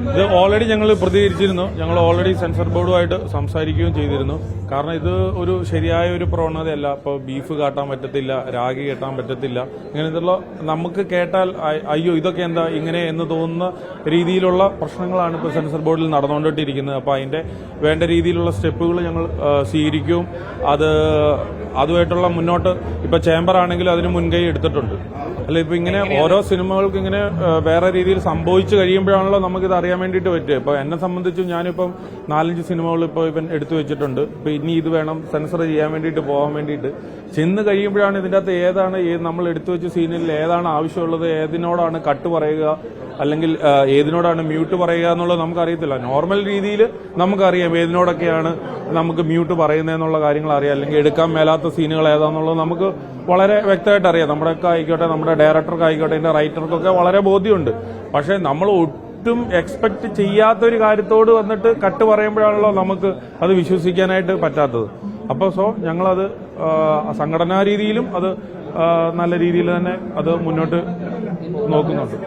ഇത് ഓൾറെഡി ഞങ്ങൾ പ്രതികരിച്ചിരുന്നു. ഞങ്ങൾ ഓൾറെഡി സെൻസർ ബോർഡുമായിട്ട് സംസാരിക്കുകയും ചെയ്തിരുന്നു. കാരണം ഇത് ഒരു ശരിയായ ഒരു പ്രവണതയല്ല. ഇപ്പോൾ ബീഫ് കാട്ടാൻ പറ്റത്തില്ല, രാഗി കെട്ടാൻ പറ്റത്തില്ല, ഇങ്ങനത്തുള്ള നമുക്ക് കേട്ടാൽ അയ്യോ ഇതൊക്കെ എന്താ ഇങ്ങനെ എന്ന് തോന്നുന്ന രീതിയിലുള്ള പ്രശ്നങ്ങളാണ് ഇപ്പോൾ സെൻസർ ബോർഡിൽ നടന്നുകൊണ്ടിരിക്കുന്നത്. അപ്പോൾ അതിന്റെ വേണ്ട രീതിയിലുള്ള സ്റ്റെപ്പുകൾ ഞങ്ങൾ സ്വീകരിക്കും. അതുമായിട്ടുള്ള മുന്നോട്ട് ഇപ്പൊ ചേംബർ ആണെങ്കിൽ അതിന് മുൻകൈ എടുത്തിട്ടുണ്ട്. അല്ല ഇപ്പൊ ഇങ്ങനെ ഓരോ സിനിമകൾക്ക് ഇങ്ങനെ വേറെ രീതിയിൽ സംഭവിച്ചു കഴിയുമ്പോഴാണല്ലോ നമുക്കിത് അറിയാൻ വേണ്ടിയിട്ട് പറ്റുക. ഇപ്പൊ എന്നെ സംബന്ധിച്ചും ഞാനിപ്പം 4-5 സിനിമകൾ ഇപ്പോൾ ഇവൻ എടുത്തു വെച്ചിട്ടുണ്ട്. ഇപ്പൊ ഇനി ഇത് വേണം സെൻസർ ചെയ്യാൻ വേണ്ടിയിട്ട് പോകാൻ വേണ്ടിയിട്ട് ചെന്ന് കഴിയുമ്പോഴാണ് ഇതിന്റെ അകത്ത് ഏതാണ് നമ്മൾ എടുത്തു വെച്ച സീനിൽ ഏതാണ് ആവശ്യമുള്ളത്, ഏതിനോടാണ് കട്ട് പറയുക, അല്ലെങ്കിൽ ഏതിനോടാണ് മ്യൂട്ട് പറയുക എന്നുള്ളത് നമുക്കറിയത്തില്ല. നോർമൽ രീതിയിൽ നമുക്കറിയാം ഏതിനോടൊക്കെയാണ് നമുക്ക് മ്യൂട്ട് പറയുന്നതെന്നുള്ള കാര്യങ്ങൾ അറിയാം, അല്ലെങ്കിൽ എടുക്കാൻ മേലാത്ത സീനുകൾ ഏതാണെന്നുള്ളത് നമുക്ക് വളരെ വ്യക്തമായിട്ട് അറിയാം. നമ്മുടെയൊക്കെ ആയിക്കോട്ടെ, നമ്മുടെ ഡയറക്ടർക്ക് ആയിക്കോട്ടെ, ഇതിന്റെ റൈറ്റർക്കൊക്കെ വളരെ ബോധ്യമുണ്ട്. പക്ഷെ നമ്മൾ ഒട്ടും എക്സ്പെക്ട് ചെയ്യാത്തൊരു കാര്യത്തോട് വന്നിട്ട് കട്ട് പറയുമ്പോഴാണല്ലോ നമുക്ക് അത് വിശ്വസിക്കാനായിട്ട് പറ്റാത്തത്. അപ്പോൾ ഞങ്ങളത് സംഘടനാ രീതിയിലും അത് നല്ല രീതിയിൽ തന്നെ അത് മുന്നോട്ട് നോക്കുന്നുണ്ട്.